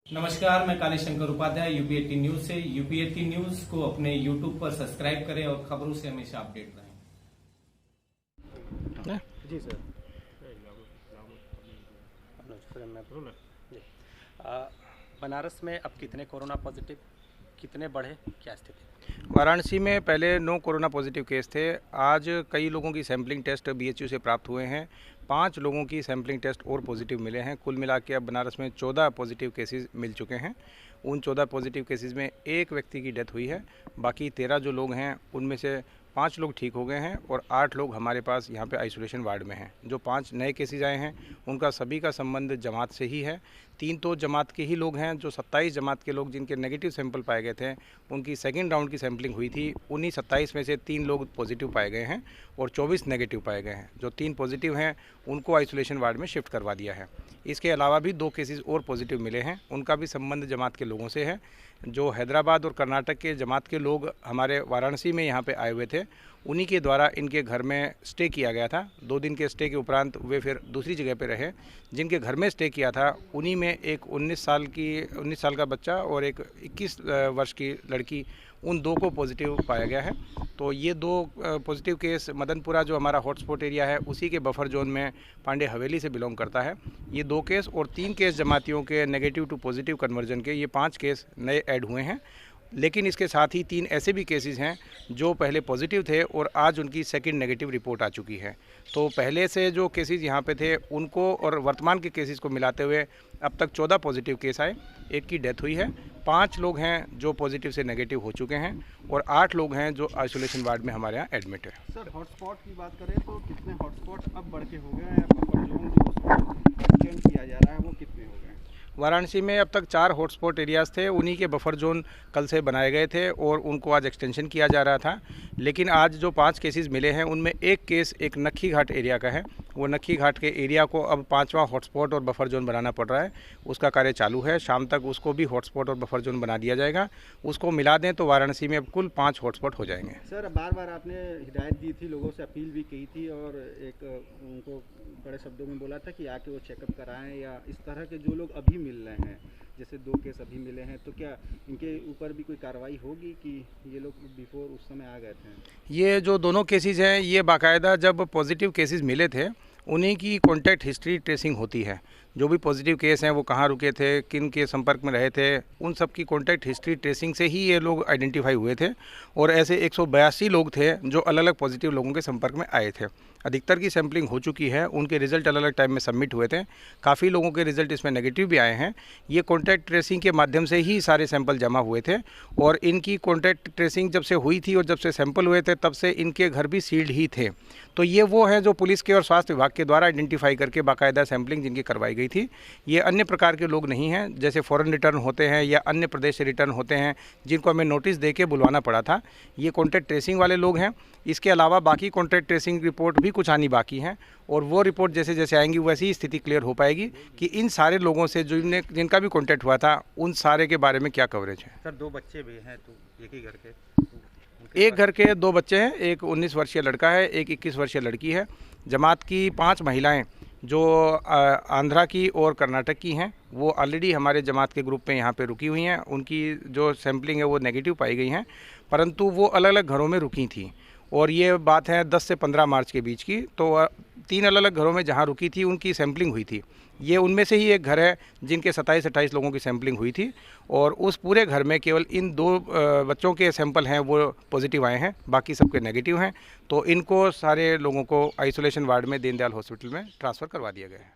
नमस्कार, मैं काली Shankar Upadhyay UP 18 news से। यूपी 18 न्यूज को अपने यूट्यूब पर सब्सक्राइब करें और खबरों से हमेशा अपडेट रहें। जी सर। बनारस में अब कितने कोरोना पॉजिटिव, कितने बढ़े, क्या स्थिति? वाराणसी में पहले 9 कोरोना पॉजिटिव केस थे। आज कई लोगों की सैंपलिंग टेस्ट बीएचयू से प्राप्त हुए हैं। 5 लोगों की सैंपलिंग टेस्ट और पॉजिटिव मिले हैं। कुल मिला के अब बनारस में 14 पॉजिटिव केसेस मिल चुके हैं। उन 14 पॉजिटिव केसेस में एक व्यक्ति की डेथ हुई है। बाकी 13 जो लोग हैं उनमें से 5 लोग ठीक हो गए हैं और 8 लोग हमारे पास यहाँ पे आइसोलेशन वार्ड में हैं। जो 5 नए केसेज आए हैं उनका सभी का संबंध जमात से ही है। 3 तो जमात के ही लोग हैं। जो 27 जमात के लोग जिनके नेगेटिव सैंपल पाए गए थे उनकी सेकेंड राउंड की सैंपलिंग हुई थी। उन्हीं 27 में से 3 लोग पॉजिटिव पाए गए हैं और 24 नेगेटिव पाए गए हैं। जो 3 पॉजिटिव हैं उनको आइसोलेशन वार्ड में शिफ्ट करवा दिया है। इसके अलावा भी 2 केसेस और पॉजिटिव मिले हैं, उनका भी संबंध जमात के लोगों से है। जो हैदराबाद और कर्नाटक के जमात के लोग हमारे वाराणसी में यहाँ पे आए हुए थे, उन्हीं के द्वारा इनके घर में स्टे किया गया था। 2 दिन के स्टे के उपरांत वे फिर दूसरी जगह पे रहे। जिनके घर में स्टे किया था उन्हीं में एक 19 साल का बच्चा और एक 21 वर्ष की लड़की, उन 2 को पॉजिटिव पाया गया है। तो ये 2 पॉजिटिव केस मदनपुरा जो हमारा हॉटस्पॉट एरिया है उसी के बफर जोन में पांडे हवेली से बिलोंग करता है। ये 2 केस और 3 केस जमातियों के नेगेटिव टू पॉजिटिव कन्वर्जन के, ये 5 केस नए ऐड हुए हैं। लेकिन इसके साथ ही 3 ऐसे भी केसेस हैं जो पहले पॉजिटिव थे और आज उनकी सेकंड नेगेटिव रिपोर्ट आ चुकी है। तो पहले से जो केसेस यहाँ पे थे उनको और वर्तमान के केसेस को मिलाते हुए अब तक 14 पॉजिटिव केस आए, 1 की डेथ हुई है। 5 लोग हैं जो पॉजिटिव से नेगेटिव हो चुके हैं और 8 लोग हैं जो आइसोलेशन वार्ड में हमारे यहाँ एडमिट है। सर, हॉटस्पॉट की बात करें तो कितने हॉटस्पॉट अब बढ़ के हो गए हैं? बफर जोन जो उसको एक्सटेंड किया जा रहा है वो कितने हो गए हैं? वाराणसी में अब तक 4 हॉटस्पॉट एरियाज़ थे, उन्हीं के बफर जोन कल से बनाए गए थे और उनको आज एक्सटेंशन किया जा रहा था। लेकिन आज जो 5 केसेस मिले हैं उनमें एक केस एक नक्खी घाट एरिया का है। वो नक्खी घाट के एरिया को अब 5वां हॉटस्पॉट और बफर जोन बनाना पड़ रहा है। उसका कार्य चालू है। शाम तक उसको भी हॉटस्पॉट और बफर जोन बना दिया जाएगा। उसको मिला दें तो वाराणसी में अब कुल 5 हॉटस्पॉट हो जाएंगे। सर, बार बार आपने हिदायत दी थी, लोगों से अपील भी की थी और एक उनको बड़े शब्दों में बोला था कि आके वो चेकअप कराएं, या इस तरह के जो लोग अभी मिल रहे हैं, जैसे 2 केस अभी मिले हैं, तो क्या इनके ऊपर भी कोई कार्रवाई होगी कि ये लोग बिफोर उस समय आ गए थे? ये जो दोनों केसेस हैं ये बाकायदा जब पॉजिटिव केसेस मिले थे उन्हीं की कॉन्टैक्ट हिस्ट्री ट्रेसिंग होती है। जो भी पॉजिटिव केस हैं वो कहाँ रुके थे, किन के संपर्क में रहे थे, उन सब की कॉन्टैक्ट हिस्ट्री ट्रेसिंग से ही ये लोग आइडेंटिफाई हुए थे। और ऐसे 182 लोग थे जो अलग अलग पॉजिटिव लोगों के संपर्क में आए थे। अधिकतर की सैंपलिंग हो चुकी है, उनके रिजल्ट अलग अलग टाइम में सबमिट हुए थे। काफ़ी लोगों के रिजल्ट इसमें नेगेटिव भी आए हैं। ये कॉन्टैक्ट ट्रेसिंग के माध्यम से ही सारे सैंपल जमा हुए थे और इनकी कॉन्टैक्ट ट्रेसिंग जब से हुई थी और जब से सैंपल हुए थे तब से इनके घर भी सील्ड ही थे। तो ये वो हैं जो पुलिस के और स्वास्थ्य विभाग के द्वारा आइडेंटिफाई करके बाकायदा सैंपलिंग जिनकी करवाई गई थी। ये अन्य प्रकार के लोग नहीं हैं, जैसे फॉरेन रिटर्न होते हैं या अन्य प्रदेश से रिटर्न होते हैं जिनको हमें नोटिस दे के बुलवाना पड़ा था। ये कॉन्टैक्ट ट्रेसिंग वाले लोग हैं। इसके अलावा बाकी कॉन्टैक्ट ट्रेसिंग रिपोर्ट भी कुछ आनी बाकी हैं और वो रिपोर्ट जैसे जैसे आएंगी वैसी ही स्थिति क्लियर हो पाएगी कि इन सारे लोगों से जिनका भी कॉन्टैक्ट हुआ था उन सारे के बारे में क्या कवरेज है। सर, 2 बच्चे भी हैं, तो एक ही घर के एक घर के 2 बच्चे हैं, एक 19 वर्षीय लड़का है, एक 21 वर्षीय लड़की है। जमात की 5 महिलाएं जो आंध्रा की और कर्नाटक की हैं वो ऑलरेडी हमारे जमात के ग्रुप में यहाँ पे रुकी हुई हैं। उनकी जो सैंपलिंग है वो नेगेटिव पाई गई हैं, परंतु वो अलग अलग घरों में रुकी थी और ये बात है 10 से 15 मार्च के बीच की। तो 3 अलग अलग घरों में जहाँ रुकी थी उनकी सैंपलिंग हुई थी। ये उनमें से ही एक घर है जिनके 27-28 लोगों की सैंपलिंग हुई थी और उस पूरे घर में केवल इन 2 बच्चों के सैंपल हैं वो पॉजिटिव आए हैं, बाकी सबके नेगेटिव हैं। तो इनको सारे लोगों को आइसोलेशन वार्ड में दीनदयाल हॉस्पिटल में ट्रांसफ़र करवा दिया गया है।